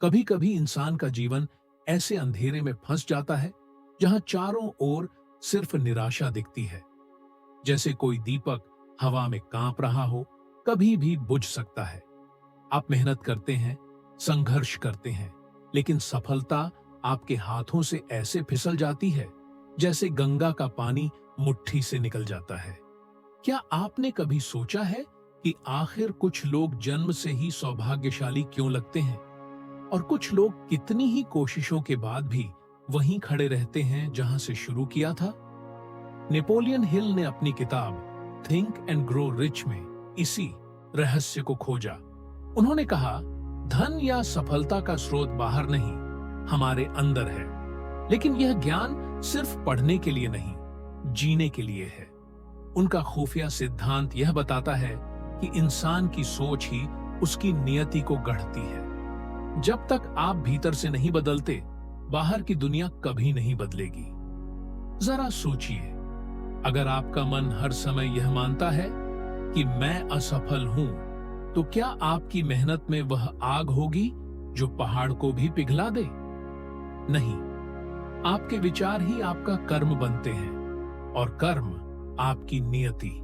कभी कभी इंसान का जीवन ऐसे अंधेरे में फंस जाता है जहां चारों ओर सिर्फ निराशा दिखती है। जैसे कोई दीपक हवा में कांप रहा हो, कभी भी बुझ सकता है। आप मेहनत करते हैं, संघर्ष करते हैं, लेकिन सफलता आपके हाथों से ऐसे फिसल जाती है जैसे गंगा का पानी मुट्ठी से निकल जाता है। क्या आपने कभी सोचा है कि आखिर कुछ लोग जन्म से ही सौभाग्यशाली क्यों लगते हैं और कुछ लोग कितनी ही कोशिशों के बाद भी वहीं खड़े रहते हैं जहां से शुरू किया था? नेपोलियन हिल ने अपनी किताब थिंक एंड ग्रो रिच में इसी रहस्य को खोजा। उन्होंने कहा, धन या सफलता का स्रोत बाहर नहीं, हमारे अंदर है। लेकिन यह ज्ञान सिर्फ पढ़ने के लिए नहीं, जीने के लिए है। उनका खुफिया सिद्धांत यह बताता है कि इंसान की सोच ही उसकी नियति को गढ़ती है। जब तक आप भीतर से नहीं बदलते, बाहर की दुनिया कभी नहीं बदलेगी। जरा सोचिए, अगर आपका मन हर समय यह मानता है कि मैं असफल हूं, तो क्या आपकी मेहनत में वह आग होगी जो पहाड़ को भी पिघला दे? नहीं, आपके विचार ही आपका कर्म बनते हैं और कर्म आपकी नियति।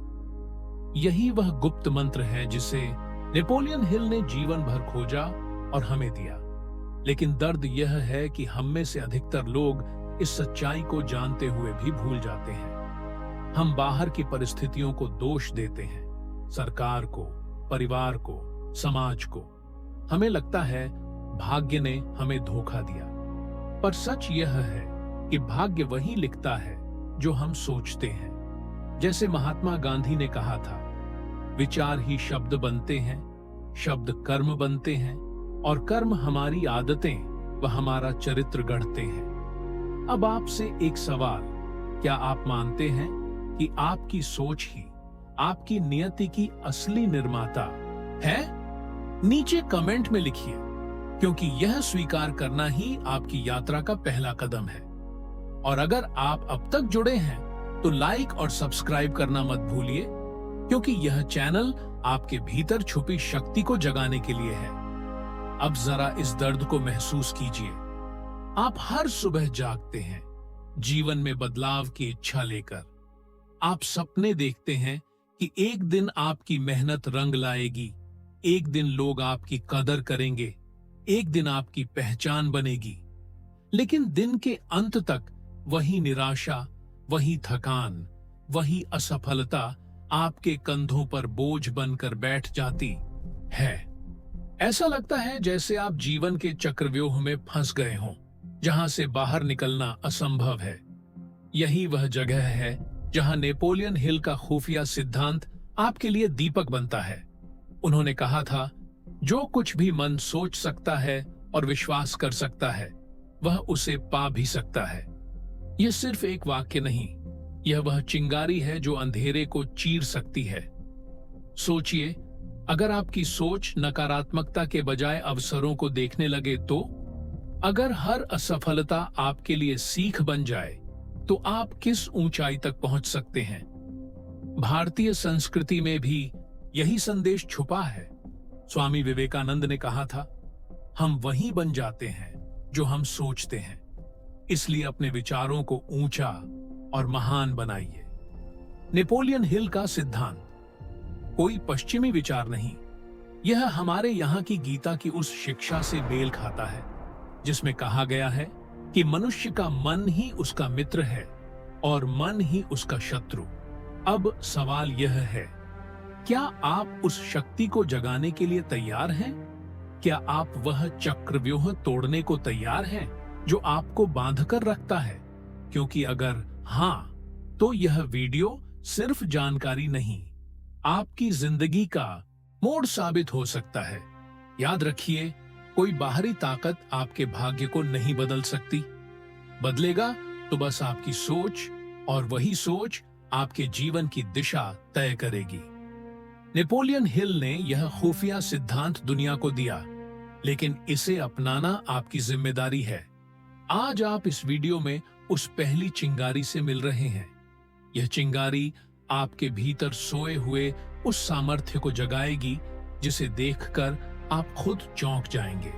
यही वह गुप्त मंत्र है जिसे नेपोलियन हिल ने जीवन भर खोजा और हमें दिया। लेकिन दर्द यह है कि हम में से अधिकतर लोग इस सच्चाई को जानते हुए भी भूल जाते हैं। हम बाहर की परिस्थितियों को दोष देते हैं, सरकार को, परिवार को, समाज को। हमें लगता है भाग्य ने हमें धोखा दिया। पर सच यह है कि भाग्य वही लिखता है जो हम सोचते हैं। जैसे महात्मा गांधी ने कहा था, विचार ही शब्द बनते हैं, शब्द कर्म बनते हैं और कर्म हमारी आदतें व हमारा चरित्र गढ़ते हैं। अब आपसे एक सवाल, क्या आप मानते हैं कि आपकी सोच ही आपकी नियति की असली निर्माता है? नीचे कमेंट में लिखिए, क्योंकि यह स्वीकार करना ही आपकी यात्रा का पहला कदम है। और अगर आप अब तक जुड़े हैं तो लाइक और सब्सक्राइब करना मत भूलिए, क्योंकि यह चैनल आपके भीतर छुपी शक्ति को जगाने के लिए है। अब जरा इस दर्द को महसूस कीजिए। आप हर सुबह जागते हैं, जीवन में बदलाव की इच्छा लेकर। आप सपने देखते हैं कि एक दिन आपकी मेहनत रंग लाएगी, एक दिन लोग आपकी कदर करेंगे, एक दिन आपकी पहचान बनेगी। लेकिन दिन के अंत तक वही निराशा, वही थकान, वही असफलता आपके कंधों पर बोझ बनकर बैठ जाती है। ऐसा लगता है जैसे आप जीवन के चक्रव्यूह में फंस गए हों, जहां से बाहर निकलना असंभव है। यही वह जगह है जहां नेपोलियन हिल का खुफिया सिद्धांत आपके लिए दीपक बनता है। उन्होंने कहा था, जो कुछ भी मन सोच सकता है और विश्वास कर सकता है, वह उसे पा भी सकता है। यह सिर्फ एक वाक्य नहीं, यह वह चिंगारी है जो अंधेरे को चीर सकती है। सोचिए, अगर आपकी सोच नकारात्मकता के बजाय अवसरों को देखने लगे तो? अगर हर असफलता आपके लिए सीख बन जाए तो आप किस ऊंचाई तक पहुंच सकते हैं? भारतीय संस्कृति में भी यही संदेश छुपा है। स्वामी विवेकानंद ने कहा था, हम वही बन जाते हैं जो हम सोचते हैं। इसलिए अपने विचारों को ऊंचा और महान बनाइए। नेपोलियन हिल का सिद्धांत कोई पश्चिमी विचार नहीं, यह हमारे यहाँ की गीता की उस शिक्षा से मेल खाता है जिसमें कहा गया है कि मनुष्य का मन ही उसका मित्र है और मन ही उसका शत्रु। अब सवाल यह है, क्या आप उस शक्ति को जगाने के लिए तैयार हैं? क्या आप वह चक्रव्यूह तोड़ने को तैयार हैं जो आपको बांधकर रखता है? क्योंकि अगर हाँ, तो यह वीडियो सिर्फ जानकारी नहीं, आपकी जिंदगी का मोड़ साबित हो सकता है। याद रखिए, कोई बाहरी ताकत आपके भाग्य को नहीं बदल सकती। बदलेगा तो बस आपकी सोच, और वही सोच आपके जीवन की दिशा तय करेगी। नेपोलियन हिल ने यह खुफिया सिद्धांत दुनिया को दिया, लेकिन इसे अपनाना आपकी जिम्मेदारी है। आज आप इस वीडियो में उस पहली चिंगारी से मिल रहे हैं। यह चिंगारी आपके भीतर सोए हुए उस सामर्थ्य को जगाएगी जिसे देखकर आप खुद चौंक जाएंगे।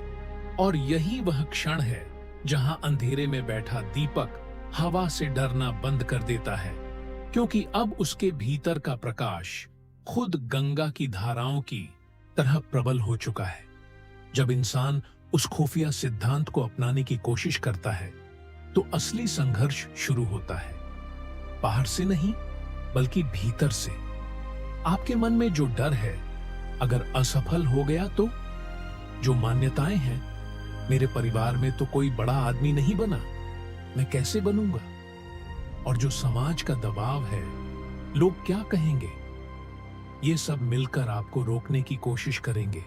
और यही वह क्षण है जहां अंधेरे में बैठा दीपक हवा से डरना बंद कर देता है, क्योंकि अब उसके भीतर का प्रकाश खुद गंगा की धाराओं की तरह प्रबल हो चुका है। जब इंसान उस खुफिया सिद्धांत को अपनाने की कोशिश करता है तो असली संघर्ष शुरू होता है, बाहर से नहीं बल्कि भीतर से। आपके मन में जो डर है, अगर असफल हो गया तो, जो मान्यताएं हैं, मेरे परिवार में तो कोई बड़ा आदमी नहीं बना, मैं कैसे बनूंगा, और जो समाज का दबाव है, लोग क्या कहेंगे, ये सब मिलकर आपको रोकने की कोशिश करेंगे।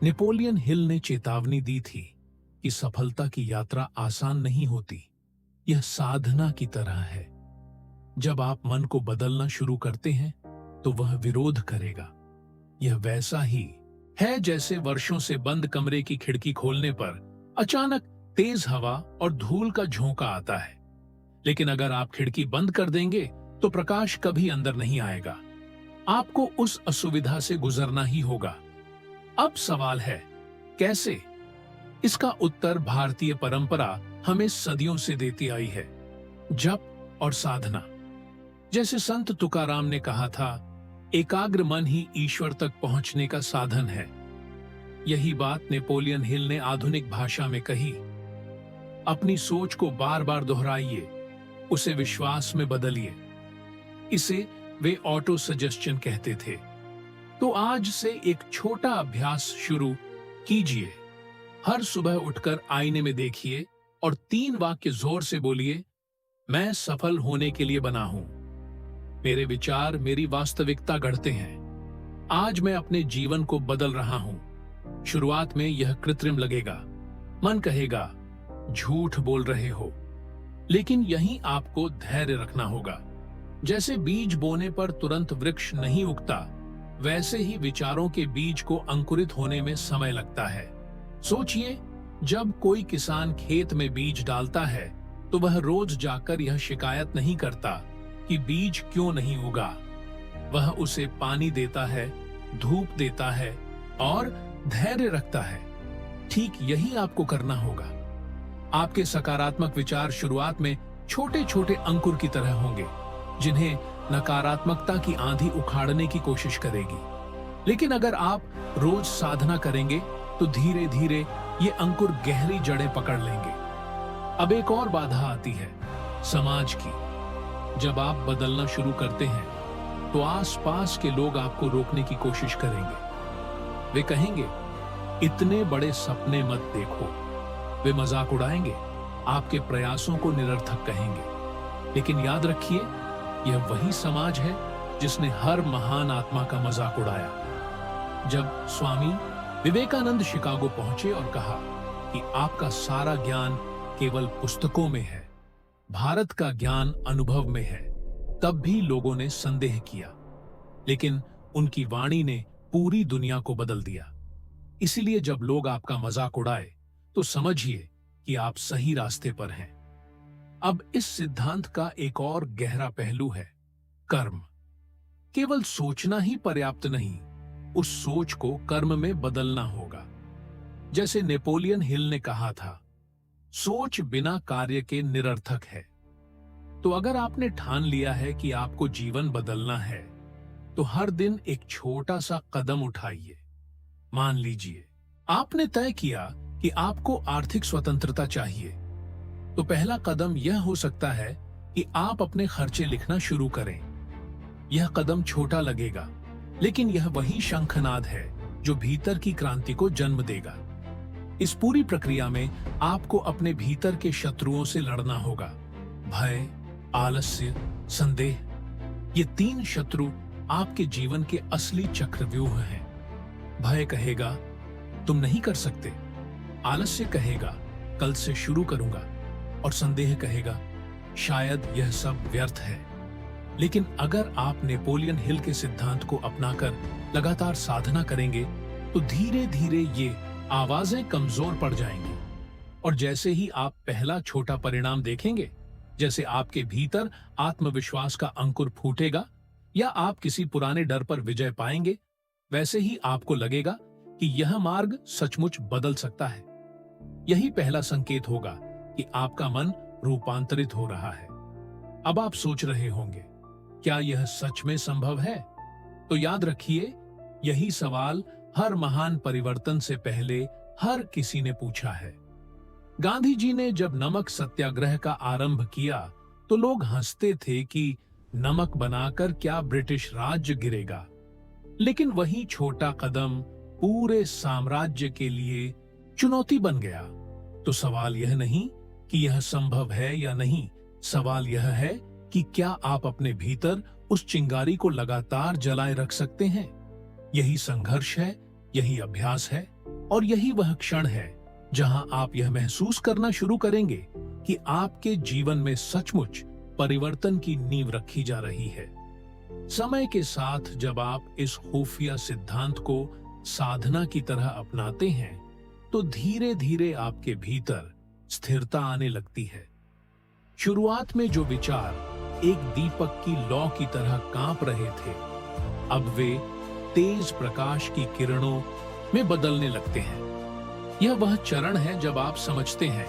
नेपोलियन हिल ने चेतावनी दी थी कि सफलता की यात्रा आसान नहीं होती, यह साधना की तरह है। जब आप मन को बदलना शुरू करते हैं तो वह विरोध करेगा। यह वैसा ही है जैसे वर्षों से बंद कमरे की खिड़की खोलने पर अचानक तेज हवा और धूल का झोंका आता है, लेकिन अगर आप खिड़की बंद कर देंगे तो प्रकाश कभी अंदर नहीं आएगा। आपको उस असुविधा से गुजरना ही होगा। अब सवाल है, कैसे? इसका उत्तर भारतीय परंपरा हमें सदियों से देती आई है, जप और साधना। जैसे संत तुकाराम ने कहा था, एकाग्र मन ही ईश्वर तक पहुंचने का साधन है। यही बात नेपोलियन हिल ने आधुनिक भाषा में कही। अपनी सोच को बार बार दोहराइए, उसे विश्वास में बदलिए। इसे वे ऑटो सजेस्शन कहते थे। तो आज से एक छोटा अभ्यास शुरू कीजिए। हर सुबह उठकर आईने में देखिए और 3 वाक्य जोर से बोलिए, मैं सफल होने के लिए बना हूं। मेरे विचार मेरी वास्तविकता गढ़ते हैं। आज मैं अपने जीवन को बदल रहा हूं। शुरुआत में यह कृत्रिम लगेगा। मन कहेगा, झूठ बोल रहे हो, लेकिन यहीं आपको धैर्य रखना होगा। जैसे बीज बोने पर तुरंत वृक्ष नहीं उगता, वैसे ही विचारों के बीज को अंकुरित होने में समय लगता है। सोचिए, जब कोई किसान खेत में बीज डालता है तो वह रोज जाकर यह शिकायत नहीं करता कि बीज क्यों नहीं उगा। वह उसे पानी देता है, धूप देता है और धैर्य रखता है। ठीक यही आपको करना होगा। आपके सकारात्मक विचार शुरुआत में छोटे छोटे अंकुर की तरह होंगे, जिन्हें नकारात्मकता की आंधी उखाड़ने की कोशिश करेगी। लेकिन अगर आप रोज साधना करेंगे तो धीरे धीरे ये अंकुर गहरी जड़ें पकड़ लेंगे। अब एक और बाधा आती है, समाज की। जब आप बदलना शुरू करते हैं तो आसपास के लोग आपको रोकने की कोशिश करेंगे। वे कहेंगे, इतने बड़े सपने मत देखो। वे मजाक उड़ाएंगे, आपके प्रयासों को निरर्थक कहेंगे। लेकिन याद रखिए, यह वही समाज है जिसने हर महान आत्मा का मजाक उड़ाया। जब स्वामी विवेकानंद शिकागो पहुंचे और कहा कि आपका सारा ज्ञान केवल पुस्तकों में है, भारत का ज्ञान अनुभव में है, तब भी लोगों ने संदेह किया। लेकिन उनकी वाणी ने पूरी दुनिया को बदल दिया। इसीलिए जब लोग आपका मजाक उड़ाए तो समझिए कि आप सही रास्ते पर हैं। अब इस सिद्धांत का एक और गहरा पहलू है, कर्म। केवल सोचना ही पर्याप्त नहीं, उस सोच को कर्म में बदलना होगा। जैसे नेपोलियन हिल ने कहा था, सोच बिना कार्य के निरर्थक है। तो अगर आपने ठान लिया है कि आपको जीवन बदलना है, तो हर दिन एक छोटा सा कदम उठाइए। मान लीजिए आपने तय किया कि आपको आर्थिक स्वतंत्रता चाहिए, तो पहला कदम यह हो सकता है कि आप अपने खर्चे लिखना शुरू करें। यह कदम छोटा लगेगा, लेकिन यह वही शंखनाद है जो भीतर की क्रांति को जन्म देगा। इस पूरी प्रक्रिया में आपको अपने भीतर के शत्रुओं से लड़ना होगा। भय, आलस्य, संदेह, ये 3 शत्रु आपके जीवन के असली चक्रव्यूह हैं। भय कहेगा, तुम नहीं कर सकते। आलस्य कहेगा, कल से शुरू करूंगा। और संदेह कहेगा, शायद यह सब व्यर्थ है। लेकिन अगर आप नेपोलियन हिल के सिद्धांत को अपनाकर लगातार साधना करेंगे तो धीरे धीरे ये आवाजें कमजोर पड़ जाएंगी। और जैसे ही आप पहला छोटा परिणाम देखेंगे, जैसे आपके भीतर आत्मविश्वास का अंकुर फूटेगा या आप किसी पुराने डर पर विजय पाएंगे, वैसे ही आपको लगेगा कि यह मार्ग सचमुच बदल सकता है। यही पहला संकेत होगा कि आपका मन रूपांतरित हो रहा है। अब आप सोच रहे होंगे, क्या यह सच में संभव है? तो याद रखिए, यही सवाल हर महान परिवर्तन से पहले हर किसी ने पूछा है। गांधी जी ने जब नमक सत्याग्रह का आरंभ किया तो लोग हंसते थे कि नमक बनाकर क्या ब्रिटिश राज्य गिरेगा। लेकिन वही छोटा कदम पूरे साम्राज्य के लिए चुनौती बन गया। तो सवाल यह नहीं कि यह संभव है या नहीं, सवाल यह है कि क्या आप अपने भीतर उस चिंगारी को लगातार जलाए रख सकते हैं। यही संघर्ष है, यही अभ्यास है और यही वह क्षण है जहां आप यह महसूस करना शुरू करेंगे कि आपके जीवन में सचमुच परिवर्तन की नींव रखी जा रही है। समय के साथ जब आप इस खुफिया सिद्धांत को साधना की तरह अपनाते हैं तो धीरे धीरे आपके भीतर स्थिरता आने लगती है। शुरुआत में जो विचार एक दीपक की लौ की तरह कांप रहे थे, अब वे तेज प्रकाश की किरणों में बदलने लगते हैं। यह वह चरण है जब आप समझते हैं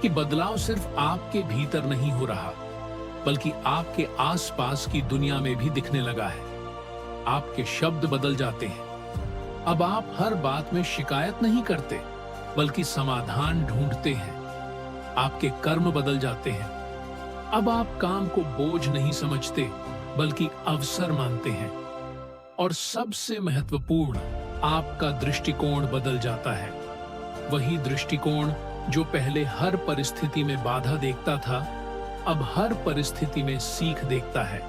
कि बदलाव सिर्फ आपके भीतर नहीं हो रहा, बल्कि आपके आसपास की दुनिया में भी दिखने लगा है। आपके शब्द बदल जाते हैं। अब आप हर बात में शिकायत नहीं करते, बल्कि समाधान ढूंढते हैं। आपके कर्म बदल जाते हैं। अब आप काम को बोझ नहीं समझते, बल्कि अवसर मानते हैं। और सबसे महत्वपूर्ण, आपका दृष्टिकोण बदल जाता है। वही दृष्टिकोण जो पहले हर परिस्थिति में बाधा देखता था, अब हर परिस्थिति में सीख देखता है।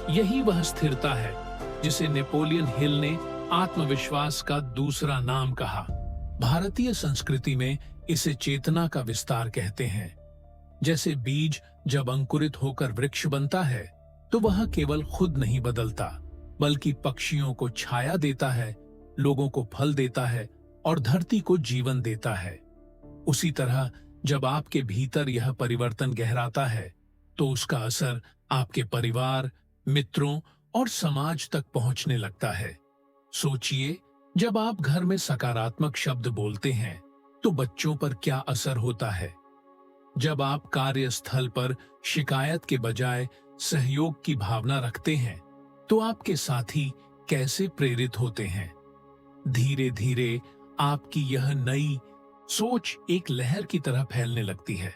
यही वह स्थिरता है जिसे नेपोलियन हिल ने आत्मविश्वास का दूसरा नाम कहा। भारतीय संस्कृति में इसे चेतना का विस्तार कहते हैं। जैसे बीज जब अंकुरित होकर वृक्ष बनता है तो वह केवल खुद नहीं बदलता, बल्कि पक्षियों को छाया देता है, लोगों को फल देता है और धरती को जीवन देता है। उसी तरह जब आपके भीतर यह परिवर्तन गहराता है तो उसका असर आपके परिवार, मित्रों और समाज तक पहुंचने लगता है। सोचिए, जब आप घर में सकारात्मक शब्द बोलते हैं तो बच्चों पर क्या असर होता है। जब आप कार्यस्थल पर शिकायत के बजाय सहयोग की भावना रखते हैं तो आपके साथी कैसे प्रेरित होते हैं। धीरे धीरे आपकी यह नई सोच एक लहर की तरह फैलने लगती है।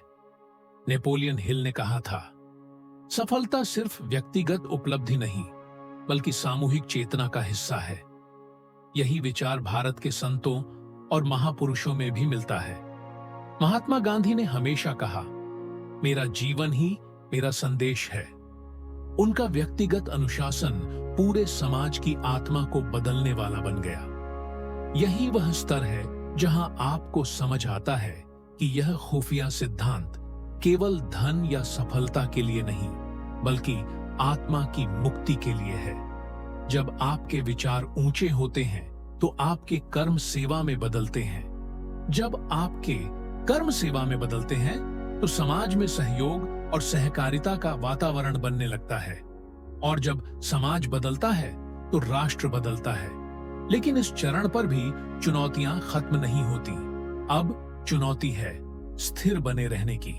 नेपोलियन हिल ने कहा था, सफलता सिर्फ व्यक्तिगत उपलब्धि नहीं, बल्कि सामूहिक चेतना का हिस्सा है। यही विचार भारत के संतों और महापुरुषों में भी मिलता है। महात्मा गांधी ने हमेशा कहा, मेरा जीवन ही मेरा संदेश है। उनका व्यक्तिगत अनुशासन पूरे समाज की आत्मा को बदलने वाला बन गया। यही वह स्तर है जहां आपको समझ आता है कि यह खुफिया सिद्धांत केवल धन या सफलता के लिए नहीं, बल्कि आत्मा की मुक्ति के लिए है। जब आपके विचार ऊंचे होते हैं तो आपके कर्म सेवा में बदलते हैं। जब आपके कर्म सेवा में बदलते हैं तो समाज में सहयोग और सहकारिता का वातावरण बनने लगता है। और जब समाज बदलता है तो राष्ट्र बदलता है। लेकिन इस चरण पर भी चुनौतियां खत्म नहीं होती। अब चुनौती है स्थिर बने रहने की।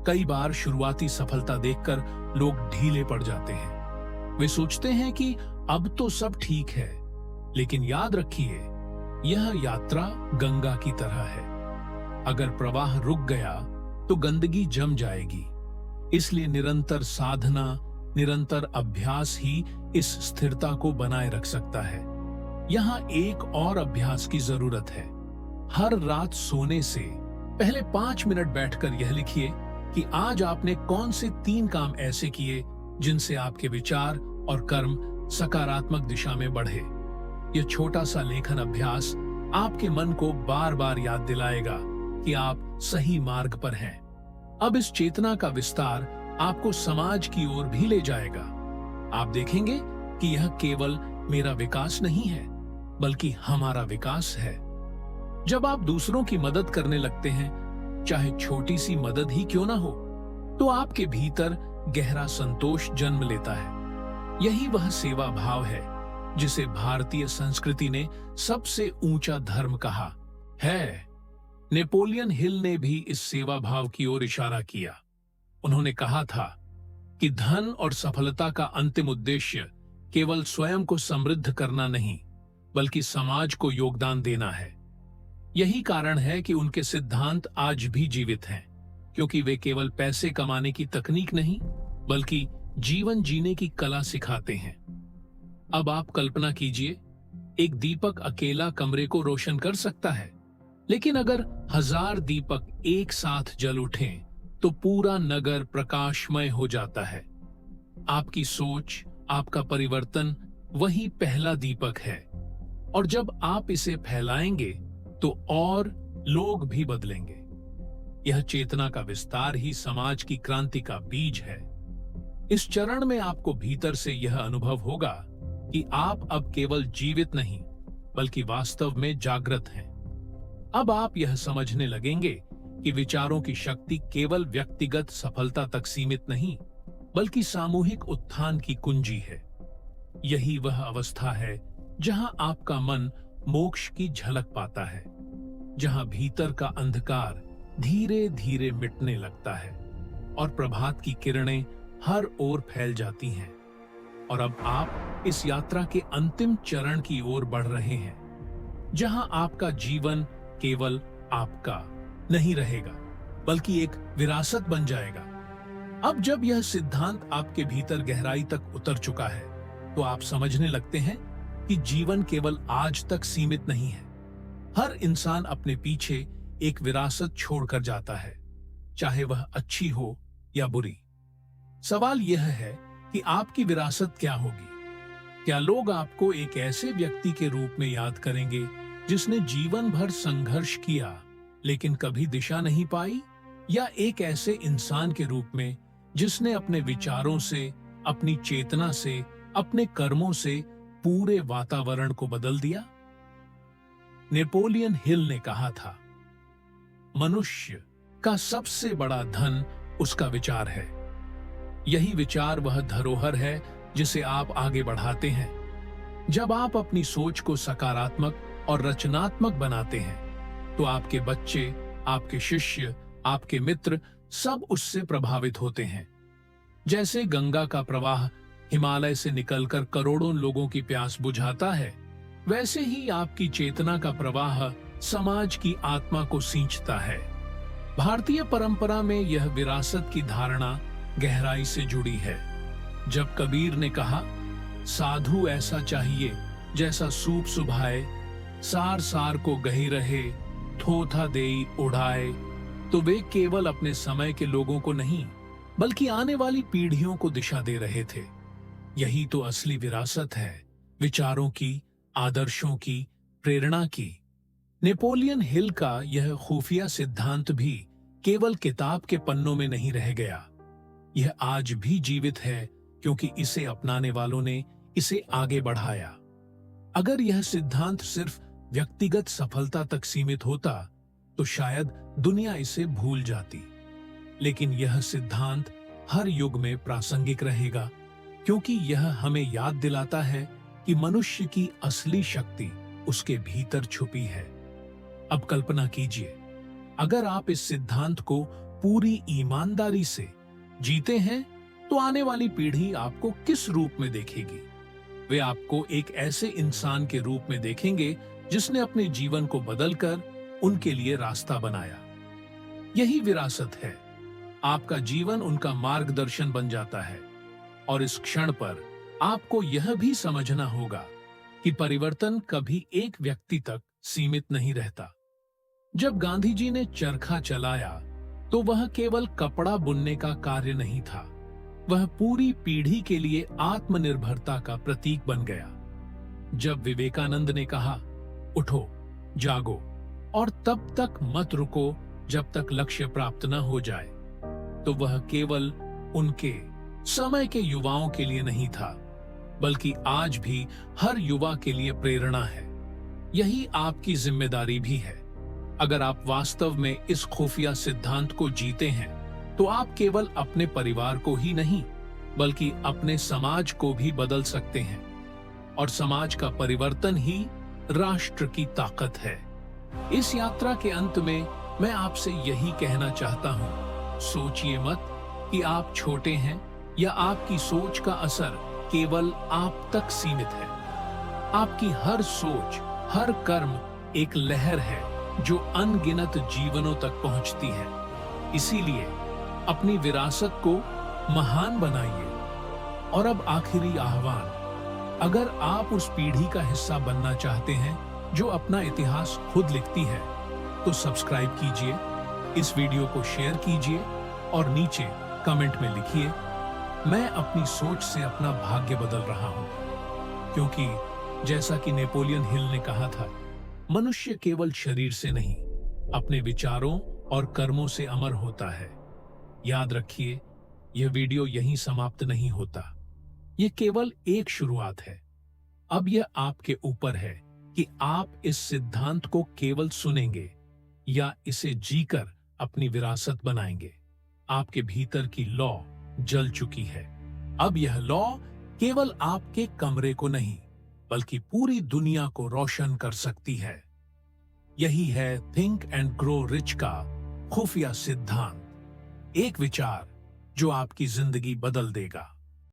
कई बार शुरुआती सफलता देखकर लोग ढीले पड़ जाते हैं। वे सोचते हैं कि अब तो सब ठीक है, लेकिन याद रखिए, यह यात्रा गंगा की तरह है। अगर प्रवाह रुक गया तो गंदगी जम जाएगी। इसलिए निरंतर साधना, निरंतर अभ्यास ही इस स्थिरता को बनाए रख सकता है। यहाँ एक और अभ्यास की जरूरत है। हर रात सोने से पहले 5 मिनट बैठकर यह लिखिए कि आज आपने कौन से 3 काम ऐसे किए जिनसे आपके विचार और कर्म सकारात्मक दिशा में बढ़े। यह छोटा सा लेखन अभ्यास आपके मन को बार बार याद दिलाएगा कि आप सही मार्ग पर हैं। अब इस चेतना का विस्तार आपको समाज की ओर भी ले जाएगा। आप देखेंगे कि यह केवल मेरा विकास नहीं है, बल्कि हमारा विकास है। जब आप दूसरों की मदद करने लगते हैं, चाहे छोटी सी मदद ही क्यों ना हो, तो आपके भीतर गहरा संतोष जन्म लेता है। यही वह सेवा भाव है जिसे भारतीय संस्कृति ने सबसे ऊंचा धर्म कहा है। नेपोलियन हिल ने भी इस सेवा भाव की ओर इशारा किया। उन्होंने कहा था कि धन और सफलता का अंतिम उद्देश्य केवल स्वयं को समृद्ध करना नहीं, बल्कि समाज को योगदान देना है। यही कारण है कि उनके सिद्धांत आज भी जीवित हैं, क्योंकि वे केवल पैसे कमाने की तकनीक नहीं, बल्कि जीवन जीने की कला सिखाते हैं। अब आप कल्पना कीजिए, एक दीपक अकेला कमरे को रोशन कर सकता है, लेकिन अगर 1000 दीपक एक साथ जल उठें तो पूरा नगर प्रकाशमय हो जाता है। आपकी सोच, आपका परिवर्तन वही पहला दीपक है, और जब आप इसे फैलाएंगे तो और लोग भी बदलेंगे। यह चेतना का विस्तार ही समाज की क्रांति का बीज है। इस चरण में आपको भीतर से यह अनुभव होगा कि आप अब केवल जीवित नहीं, बल्कि वास्तव में जागृत हैं। अब आप यह समझने लगेंगे कि विचारों की शक्ति केवल व्यक्तिगत सफलता तक सीमित नहीं, बल्कि सामूहिक उत्थान की कुंजी है। यही वह अवस्था है जहां आपका मन मोक्ष की झलक पाता है, जहां भीतर का अंधकार धीरे धीरे मिटने लगता है और प्रभात की किरणें हर ओर फैल जाती हैं। और अब आप इस यात्रा के अंतिम चरण की ओर बढ़ रहे हैं, जहां आपका जीवन केवल आपका नहीं रहेगा, बल्कि एक विरासत बन जाएगा। अब जब यह सिद्धांत आपके भीतर गहराई तक उतर चुका है, तो आप समझने लगते हैं कि जीवन केवल आज तक सीमित नहीं है। हर इंसान अपने पीछे एक विरासत छोड़कर जाता है, चाहे वह अच्छी हो या बुरी। सवाल यह है कि आपकी विरासत क्या होगी? क्या लोग आपको एक ऐसे व्यक्ति के रूप में याद करेंगे जिसने जीवन भर संघर्ष किया लेकिन कभी दिशा नहीं पाई, या एक ऐसे इंसान के रूप में जिसने अपने विचारों से, अपनी चेतना से, अपने कर्मों से पूरे वातावरण को बदल दिया? नेपोलियन हिल ने कहा था, मनुष्य का सबसे बड़ा धन उसका विचार है। यही विचार वह धरोहर है जिसे आप आगे बढ़ाते हैं। जब आप अपनी सोच को सकारात्मक और रचनात्मक बनाते हैं, तो आपके बच्चे, आपके शिष्य, आपके मित्र सब उससे प्रभावित होते हैं। जैसे गंगा का प्रवाह हिमालय से निकलकर करोड़ों लोगों की प्यास बुझाता है, वैसे ही आपकी चेतना का प्रवाह समाज की आत्मा को सींचता है। भारतीय परंपरा में यह विरासत की धारणा गहराई से जुड़ी है। जब कबीर ने कहा, साधु ऐसा चाहिए जैसा सूप सुभाए, सार सार को गही रहे, थोथा देई उड़ाए, तो वे केवल अपने समय के लोगों को नहीं, बल्कि आने वाली पीढ़ियों को दिशा दे रहे थे। यही तो असली विरासत है, विचारों की, आदर्शों की, प्रेरणा की। नेपोलियन हिल का यह खुफिया सिद्धांत भी केवल किताब के पन्नों में नहीं रह गया। यह आज भी जीवित है, क्योंकि इसे अपनाने वालों ने इसे आगे बढ़ाया। अगर यह सिद्धांत सिर्फ व्यक्तिगत सफलता तक सीमित होता, तो शायद दुनिया इसे भूल जाती। लेकिन यह सिद्धांत हर युग में प्रासंगिक रहेगा, क्योंकि यह हमें याद दिलाता है कि मनुष्य की असली शक्ति उसके भीतर छुपी है। अब कल्पना कीजिए, अगर आप इस सिद्धांत को पूरी ईमानदारी से जीते हैं, तो आने वाली पीढ़ी आपको किस रूप में देखेगी? वे आपको एक ऐसे इंसान के रूप में देखेंगे जिसने अपने जीवन को बदलकर उनके लिए रास्ता बनाया। यही विरासत है। आपका जीवन उनका मार्गदर्शन बन जाता है। और इस क्षण पर आपको यह भी समझना होगा कि परिवर्तन कभी एक व्यक्ति तक सीमित नहीं रहता। जब गांधी जी ने चरखा चलाया, तो वह केवल कपड़ा बुनने का कार्य नहीं था, वह पूरी पीढ़ी के लिए आत्मनिर्भरता का प्रतीक बन गया। जब विवेकानंद ने कहा, उठो, जागो और तब तक मत रुको जब तक लक्ष्य प्राप्त न हो जाए, तो वह केवल उनके समय के युवाओं के लिए नहीं था, बल्कि आज भी हर युवा के लिए प्रेरणा है। यही आपकी जिम्मेदारी भी है। अगर आप वास्तव में इस खुफिया सिद्धांत को जीते हैं, तो आप केवल अपने परिवार को ही नहीं, बल्कि अपने समाज को भी बदल सकते हैं। और समाज का परिवर्तन ही राष्ट्र की ताकत है। इस यात्रा के अंत में मैं आपसे यही कहना चाहता हूं, सोचिए मत कि आप छोटे हैं या आपकी सोच का असर केवल आप तक सीमित है। आपकी हर सोच, हर कर्म एक लहर है जो अनगिनत जीवनों तक पहुंचती है। इसीलिए अपनी विरासत को महान बनाइए। और अब आखिरी आह्वान, अगर आप उस पीढ़ी का हिस्सा बनना चाहते हैं जो अपना इतिहास खुद लिखती है, तो सब्सक्राइब कीजिए, इस वीडियो को शेयर कीजिए और नीचे कमेंट में लिखिए, मैं अपनी सोच से अपना भाग्य बदल रहा हूं। क्योंकि जैसा कि नेपोलियन हिल ने कहा था, मनुष्य केवल शरीर से नहीं, अपने विचारों और कर्मों से अमर होता है। याद रखिए, यह वीडियो यहीं समाप्त नहीं होता। यह केवल एक शुरुआत है। अब यह आपके ऊपर है कि आप इस सिद्धांत को केवल सुनेंगे या इसे जीकर अपनी विरासत बनाएंगे। आपके भीतर की लौ जल चुकी है। अब यह लौ केवल आपके कमरे को नहीं, बल्कि पूरी दुनिया को रोशन कर सकती है। यही है थिंक एंड ग्रो रिच का खुफिया सिद्धांत, एक विचार जो आपकी जिंदगी बदल देगा।